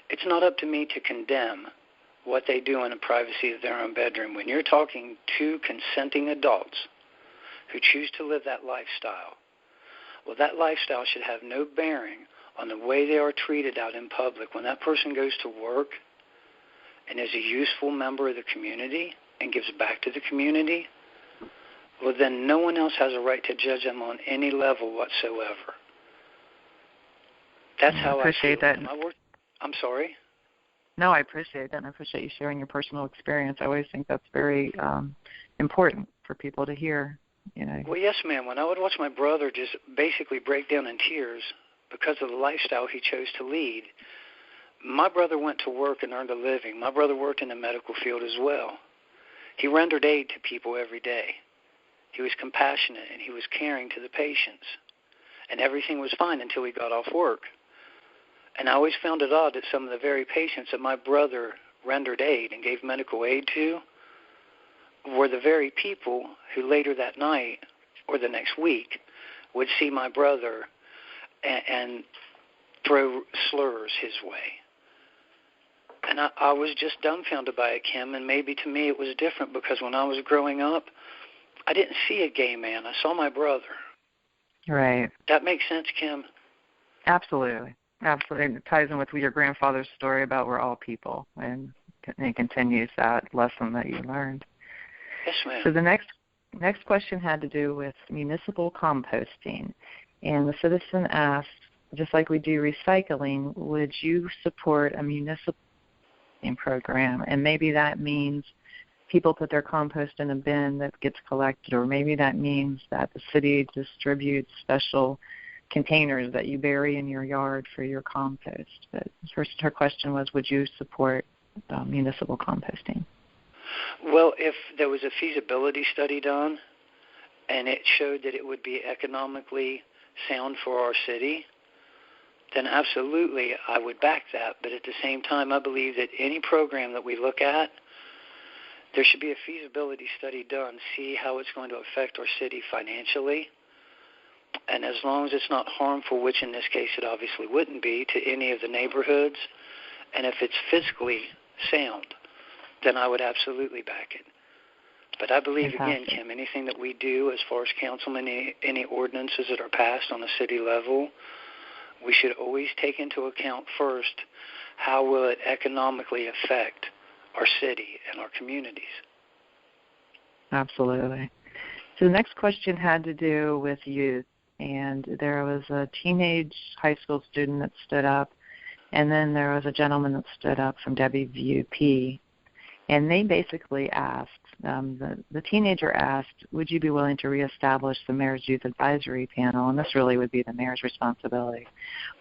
Speaker 2: it's not up to me to condemn what they do in the privacy of their own bedroom. When you're talking two consenting adults who choose to live that lifestyle. Well, that lifestyle should have no bearing on the way they are treated out in public. When that person goes to work and is a useful member of the community and gives back to the community, well, then no one else has a right to judge them on any level whatsoever. That's how I
Speaker 1: appreciate
Speaker 2: feel.
Speaker 1: that.
Speaker 2: I'm sorry?
Speaker 1: No, I appreciate that, and I appreciate you sharing your personal experience. I always think that's very important for people to hear. You know.
Speaker 2: Well, yes, ma'am. When I would watch my brother just basically break down in tears because of the lifestyle he chose to lead, my brother went to work and earned a living. My brother worked in the medical field as well. He rendered aid to people every day. He was compassionate, and he was caring to the patients. And everything was fine until he got off work. And I always found it odd that some of the very patients that my brother rendered aid and gave medical aid to were the very people who later that night or the next week would see my brother and throw slurs his way. And I was just dumbfounded by it, Kim, and maybe to me it was different because when I was growing up, I didn't see a gay man. I saw my brother.
Speaker 1: Right.
Speaker 2: That makes sense, Kim?
Speaker 1: Absolutely. Absolutely. It ties in with your grandfather's story about we're all people, and it continues that lesson that you learned.
Speaker 2: Yes, ma'am.
Speaker 1: So the next question had to do with municipal composting. And the citizen asked, just like we do recycling, would you support a municipal program? And maybe that means people put their compost in a bin that gets collected, or maybe that means that the city distributes special containers that you bury in your yard for your compost. But first, her question was, would you support municipal composting?
Speaker 2: Well, if there was a feasibility study done and it showed that it would be economically sound for our city, then absolutely I would back that. But at the same time, I believe that any program that we look at, there should be a feasibility study done, see how it's going to affect our city financially. And as long as it's not harmful, which in this case it obviously wouldn't be, to any of the neighborhoods, and if it's fiscally sound, then I would absolutely back it. But I believe,
Speaker 1: Fantastic.
Speaker 2: again, Kim, anything that we do as far as councilmen, any ordinances that are passed on the city level, we should always take into account first how will it economically affect our city and our communities.
Speaker 1: Absolutely. So the next question had to do with youth. And there was a teenage high school student that stood up, and then there was a gentleman that stood up from WVUP. And they basically asked, the teenager asked, would you be willing to reestablish the Mayor's Youth Advisory Panel? And this really would be the mayor's responsibility.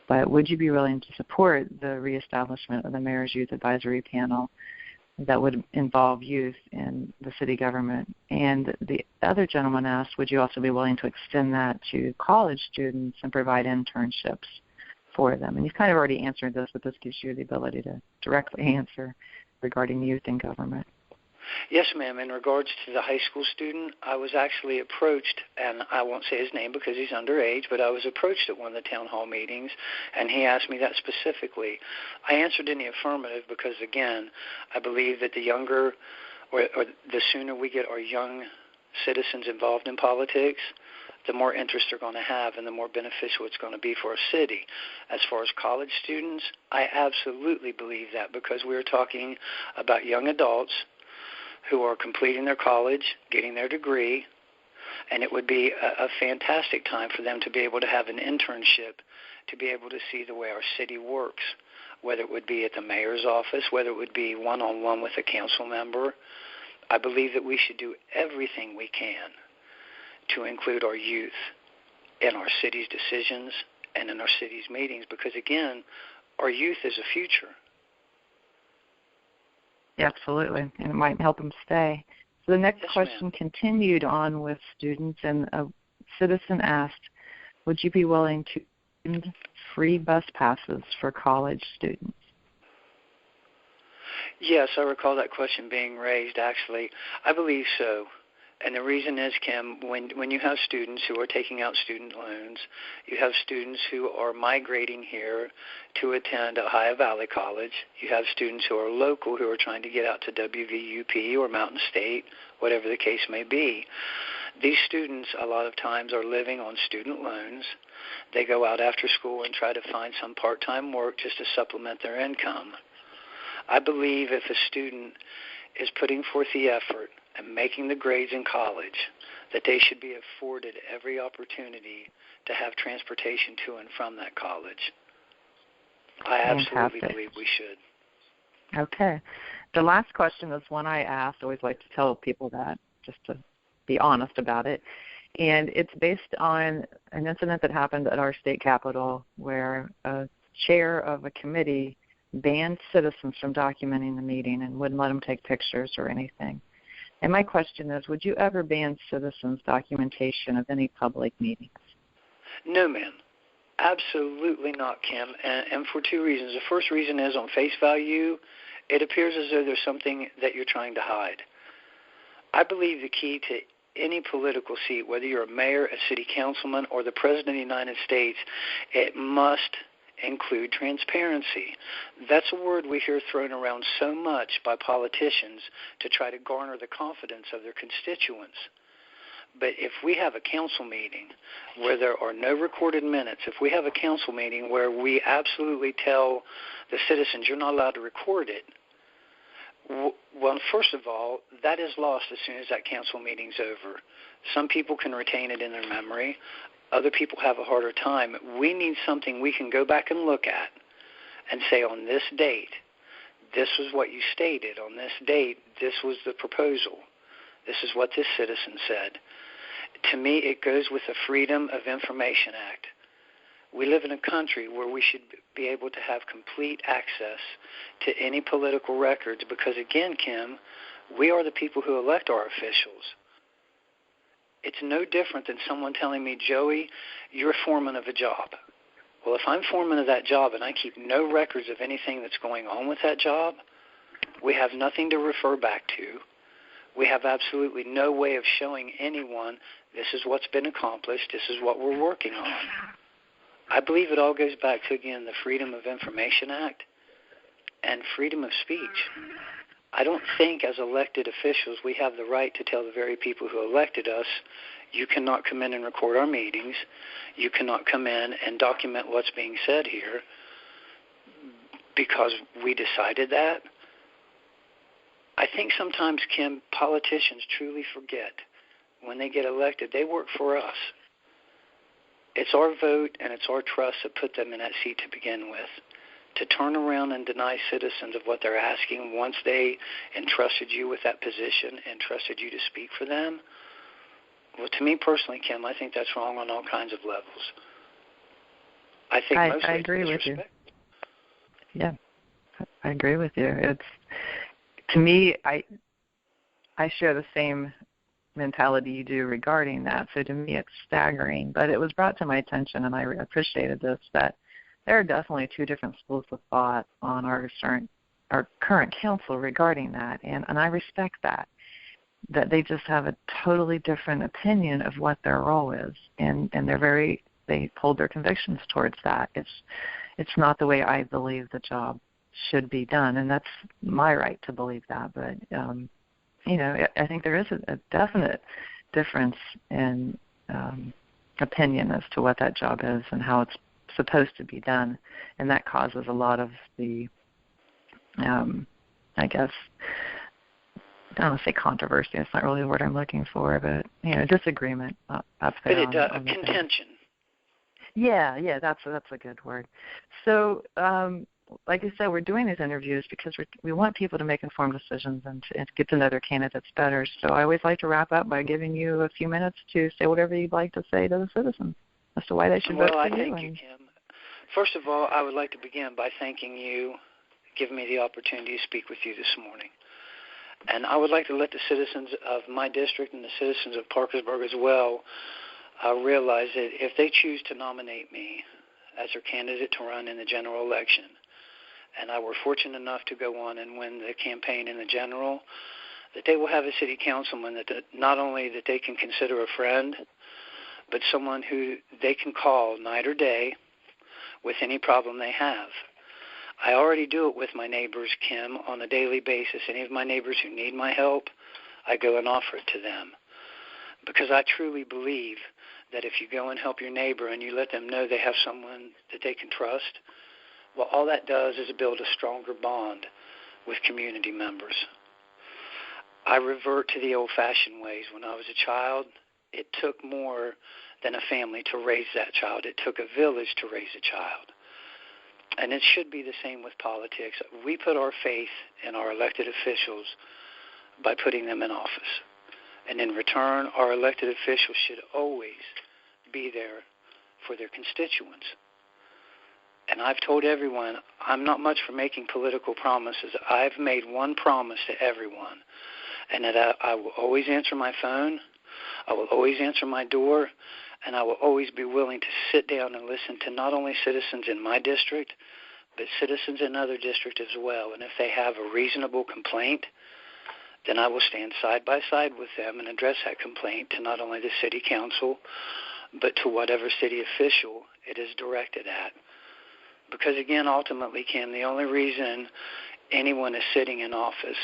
Speaker 1: But would you be willing to support the reestablishment of the Mayor's Youth Advisory Panel that would involve youth in the city government? And the other gentleman asked, would you also be willing to extend that to college students and provide internships for them? And you've kind of already answered this, but this gives you the ability to directly answer regarding youth in government.
Speaker 2: Yes, ma'am. In regards to the high school student, I was actually approached, and I won't say his name because he's underage, but I was approached at one of the town hall meetings, and he asked me that specifically. I answered in the affirmative because, again, I believe that the younger or the sooner we get our young citizens involved in politics, the more interest they're going to have and the more beneficial it's going to be for our city. As far as college students, I absolutely believe that because we're talking about young adults who are completing their college, getting their degree, and it would be a fantastic time for them to be able to have an internship, to be able to see the way our city works, whether it would be at the mayor's office, whether it would be one-on-one with a council member. I believe that we should do everything we can to include our youth in our city's decisions and in our city's meetings because, again, our youth is a future.
Speaker 1: Yeah, absolutely, and it might help them stay. So the next
Speaker 2: Yes,
Speaker 1: question
Speaker 2: ma'am.
Speaker 1: continued on with students, and a citizen asked, would you be willing to end free bus passes for college students?
Speaker 2: Yes, I recall that question being raised, actually. I believe so. And the reason is, Kim, when you have students who are taking out student loans, you have students who are migrating here to attend Ohio Valley College, you have students who are local who are trying to get out to WVUP or Mountain State, whatever the case may be, these students a lot of times are living on student loans. They go out after school and try to find some part-time work just to supplement their income. I believe if a student is putting forth the effort and making the grades in college, that they should be afforded every opportunity to have transportation to and from that college. I absolutely believe we should.
Speaker 1: Okay. The last question is one I asked. I always like to tell people that, just to be honest about it. And it's based on an incident that happened at our state capitol where a chair of a committee banned citizens from documenting the meeting and wouldn't let them take pictures or anything. And my question is, would you ever ban citizens' documentation of any public meetings?
Speaker 2: No, ma'am. Absolutely not, Kim, and for two reasons. The first reason is, on face value, it appears as though there's something that you're trying to hide. I believe the key to any political seat, whether you're a mayor, a city councilman, or the president of the United States, it must include transparency. That's a word we hear thrown around so much by politicians to try to garner the confidence of their constituents. But if we have a council meeting where there are no recorded minutes, if we have a council meeting where we absolutely tell the citizens you're not allowed to record it, well, first of all, that is lost as soon as that council meeting's over. Some people can retain it in their memory. Other people have a harder time. We need something we can go back and look at and say, on this date, this was what you stated. On this date, this was the proposal. This is what this citizen said. To me, it goes with the Freedom of Information Act. We live in a country where we should be able to have complete access to any political records because, again, Kim, we are the people who elect our officials. It's no different than someone telling me, Joey, you're foreman of a job. Well, if I'm foreman of that job and I keep no records of anything that's going on with that job, we have nothing to refer back to. We have absolutely no way of showing anyone this is what's been accomplished, this is what we're working on. I believe it all goes back to, again, the Freedom of Information Act and freedom of speech. I don't think as elected officials we have the right to tell the very people who elected us, you cannot come in and record our meetings, you cannot come in and document what's being said here because we decided that. I think sometimes, Kim, politicians truly forget when they get elected, they work for us. It's our vote and it's our trust that put them in that seat to begin with. To turn around and deny citizens of what they're asking once they entrusted you with that position and trusted you to speak for them, well, to me personally, Kim, I think that's wrong on all kinds of levels. I think mostly
Speaker 1: I agree with you. Yeah, I agree with you. It's, to me, I share the same mentality you do regarding that. So to me, it's staggering. But it was brought to my attention, and I appreciated this, that there are definitely two different schools of thought on our current council regarding that, and I respect that they just have a totally different opinion of what their role is, and they hold their convictions towards that. It's not the way I believe the job should be done, and that's my right to believe that. But I think there is a definite difference in opinion as to what that job is and how it's supposed to be done, and that causes a lot of the, I guess, I don't want to say controversy. That's not really the word I'm looking for, but disagreement.
Speaker 2: Contention.
Speaker 1: Yeah, that's a good word. So, like I said, we're doing these interviews because we want people to make informed decisions and to get to know their candidates better. So I always like to wrap up by giving you a few minutes to say whatever you'd like to say to the citizens as to why they should vote for you.
Speaker 2: Well, I thank you, Kim. First of all, I would like to begin by thanking you, giving me the opportunity to speak with you this morning. And I would like to let the citizens of my district and the citizens of Parkersburg as well realize that if they choose to nominate me as their candidate to run in the general election, and I were fortunate enough to go on and win the campaign in the general, that they will have a city councilman that not only that they can consider a friend, but someone who they can call night or day with any problem they have. I already do it with my neighbors, Kim, on a daily basis. Any of my neighbors who need my help, I go and offer it to them. because I truly believe that if you go and help your neighbor and you let them know they have someone that they can trust, well, all that does is build a stronger bond with community members. I revert to the old-fashioned ways. When I was a child, it took more than a family to raise that child. It took a village to raise a child. And it should be the same with politics. We put our faith in our elected officials by putting them in office. And in return, our elected officials should always be there for their constituents. And I've told everyone, I'm not much for making political promises. I've made one promise to everyone, and that I will always answer my phone, I will always answer my door, and I will always be willing to sit down and listen to not only citizens in my district, but citizens in other districts as well. And if they have a reasonable complaint, then I will stand side by side with them and address that complaint to not only the city council, but to whatever city official it is directed at. Because again, ultimately, Kim, the only reason anyone is sitting in office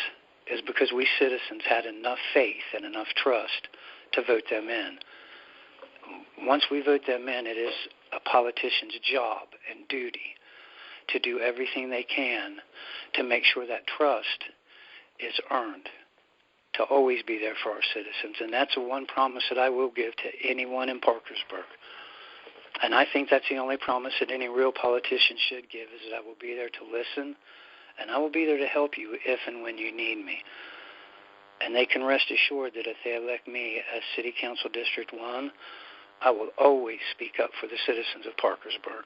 Speaker 2: is because we citizens had enough faith and enough trust to vote them in. Once we vote them in, it is a politician's job and duty to do everything they can to make sure that trust is earned, to always be there for our citizens. And that's the one promise that I will give to anyone in Parkersburg. And I think that's the only promise that any real politician should give, is that I will be there to listen, and I will be there to help you if and when you need me. And they can rest assured that if they elect me as City Council District 1, I will always speak up for the citizens of Parkersburg.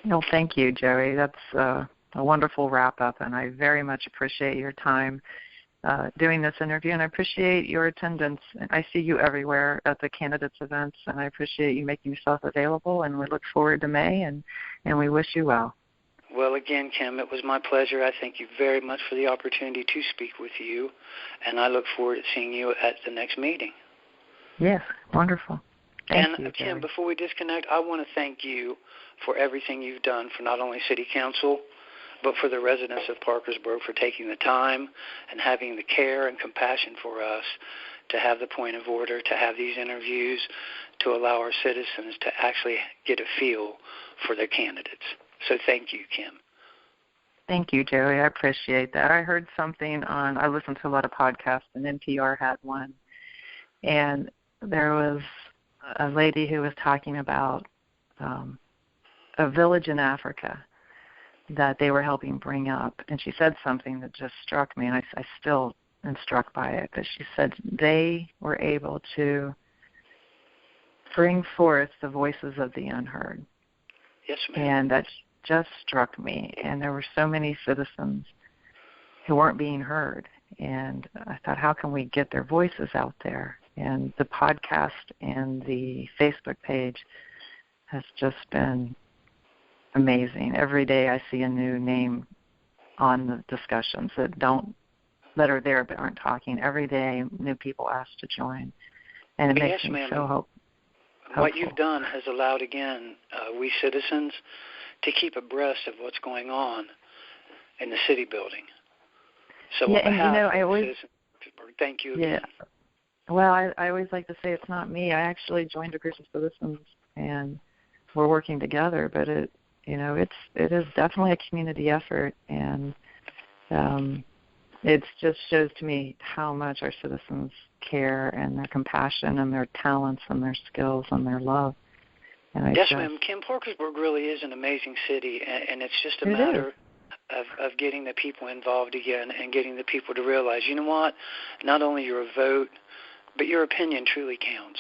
Speaker 1: Well, thank you, Joey. That's a wonderful wrap-up, and I very much appreciate your time doing this interview, and I appreciate your attendance. I see you everywhere at the candidates events, and I appreciate you making yourself available, and we look forward to May, and we wish you well.
Speaker 2: Well, again, Kim, it was my pleasure. I thank you very much for the opportunity to speak with you, and I look forward to seeing you at the next meeting.
Speaker 1: Yes, wonderful. Thank you,
Speaker 2: Kim,
Speaker 1: Jerry.
Speaker 2: before we disconnect, I want to thank you for everything you've done for not only City Council, but for the residents of Parkersburg, for taking the time and having the care and compassion for us to have the point of order, to have these interviews, to allow our citizens to actually get a feel for their candidates. So thank you, Kim.
Speaker 1: Thank you, Joey. I appreciate that. I heard something I listen to a lot of podcasts, and NPR had one, and there was a lady who was talking about a village in Africa that they were helping bring up, and she said something that just struck me, and I still am struck by it, but she said they were able to bring forth the voices of the unheard.
Speaker 2: Yes, ma'am.
Speaker 1: And that just struck me, and there were so many citizens who weren't being heard, and I thought, how can we get their voices out there? And the podcast and the Facebook page has just been amazing. Every day I see a new name on the discussions that are there but aren't talking. Every day new people ask to join, and it makes me so hopeful.
Speaker 2: What you've done has allowed, again, we citizens to keep abreast of what's going on in the city building. So on behalf of the citizens, thank you again.
Speaker 1: Yeah. Well, I always like to say it's not me. I actually joined a group of citizens, and we're working together, but it is definitely a community effort, and it just shows to me how much our citizens care, and their compassion, and their talents, and their skills, and their love. And
Speaker 2: yes, ma'am. Kim, Parkersburg really is an amazing city, and it's just a matter of getting the people involved again, and getting the people to realize, you know what, not only your vote, but your opinion truly counts.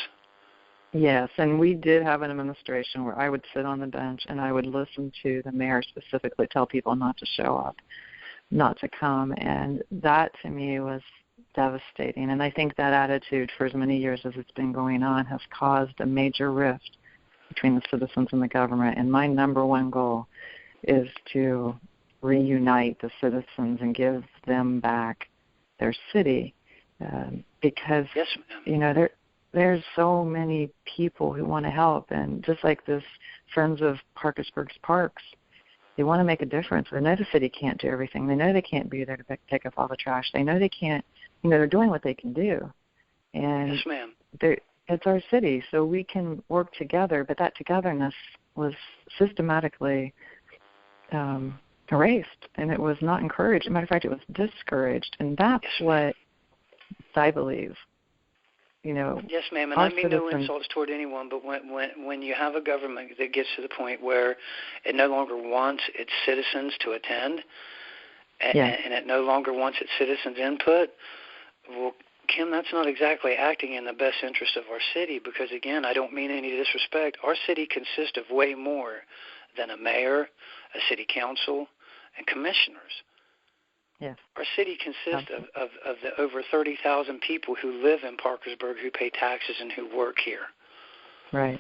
Speaker 1: Yes, and we did have an administration where I would sit on the bench and I would listen to the mayor specifically tell people not to show up, not to come, and that to me was devastating. And I think that attitude for as many years as it's been going on has caused a major rift between the citizens and the government. And my number one goal is to reunite the citizens and give them back their city, because
Speaker 2: yes, ma'am.
Speaker 1: There's so many people who want to help, and just like this Friends of Parkersburg's Parks, they want to make a difference. They know the city can't do everything. They know they can't be there to pick up all the trash. They know they can't, they're doing what they can do, And
Speaker 2: yes, ma'am.
Speaker 1: It's our city, so we can work together, but that togetherness was systematically erased, and it was not encouraged. As a matter of fact, it was discouraged, and that's what I believe.
Speaker 2: Yes, ma'am, and I mean no insults toward anyone, but when you have a government that gets to the point where it no longer wants its citizens to attend, and it no longer wants its citizens' input, well, Kim, that's not exactly acting in the best interest of our city, because, again, I don't mean any disrespect. Our city consists of way more than a mayor, a city council, and commissioners.
Speaker 1: Yes.
Speaker 2: Our city consists of the over 30,000 people who live in Parkersburg, who pay taxes, and who work here.
Speaker 1: Right.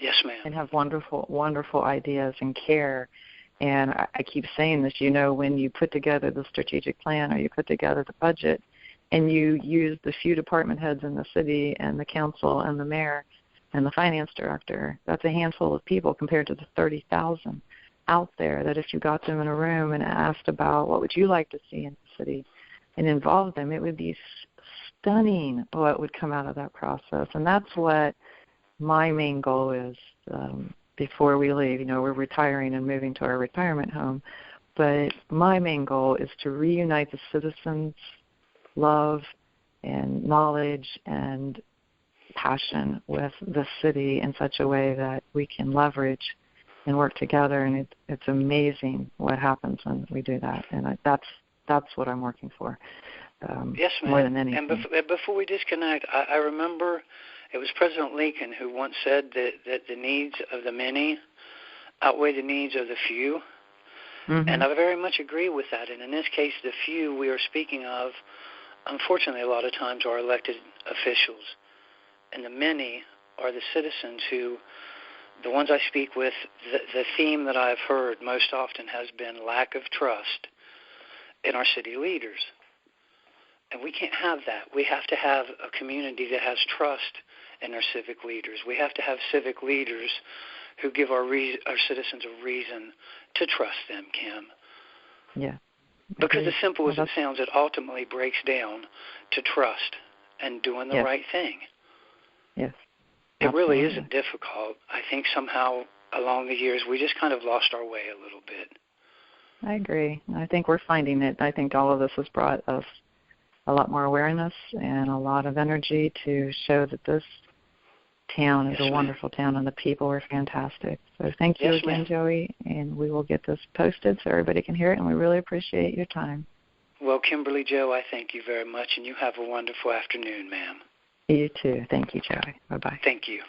Speaker 2: Yes, ma'am.
Speaker 1: And have wonderful, wonderful ideas and care. And I keep saying this, when you put together the strategic plan or you put together the budget and you use the few department heads in the city and the council and the mayor and the finance director, that's a handful of people compared to the 30,000 out there that if you got them in a room and asked about what would you like to see in the city and involved them, it would be stunning what would come out of that process. And that's what my main goal is before we leave. We're retiring and moving to our retirement home, but my main goal is to reunite the citizens' love and knowledge and passion with the city in such a way that we can leverage and work together, and it's amazing what happens when we do that, and that's what I'm working for.
Speaker 2: Yes, ma'am.
Speaker 1: More than anything.
Speaker 2: And before we disconnect, I remember it was President Lincoln who once said that the needs of the many outweigh the needs of the few, and I very much agree with that. And in this case, the few we are speaking of, unfortunately, a lot of times are elected officials, and the many are the citizens who. The ones I speak with, the theme that I've heard most often has been lack of trust in our city leaders. And we can't have that. We have to have a community that has trust in our civic leaders. We have to have civic leaders who give our citizens a reason to trust them, Kim.
Speaker 1: Yeah.
Speaker 2: Because as simple as it sounds, it ultimately breaks down to trust and doing the right thing.
Speaker 1: Yes.
Speaker 2: It really isn't difficult. I think somehow along the years we just kind of lost our way a little bit.
Speaker 1: I agree. I think we're finding it. I think all of this has brought us a lot more awareness and a lot of energy to show that this town is a wonderful town and the people are fantastic. So thank you again, Joey, and we will get this posted so everybody can hear it, and we really appreciate your time.
Speaker 2: Well, Kimberly Jo, I thank you very much, and you have a wonderful afternoon, ma'am.
Speaker 1: You too. Thank you, Joey. Bye-bye.
Speaker 2: Thank you.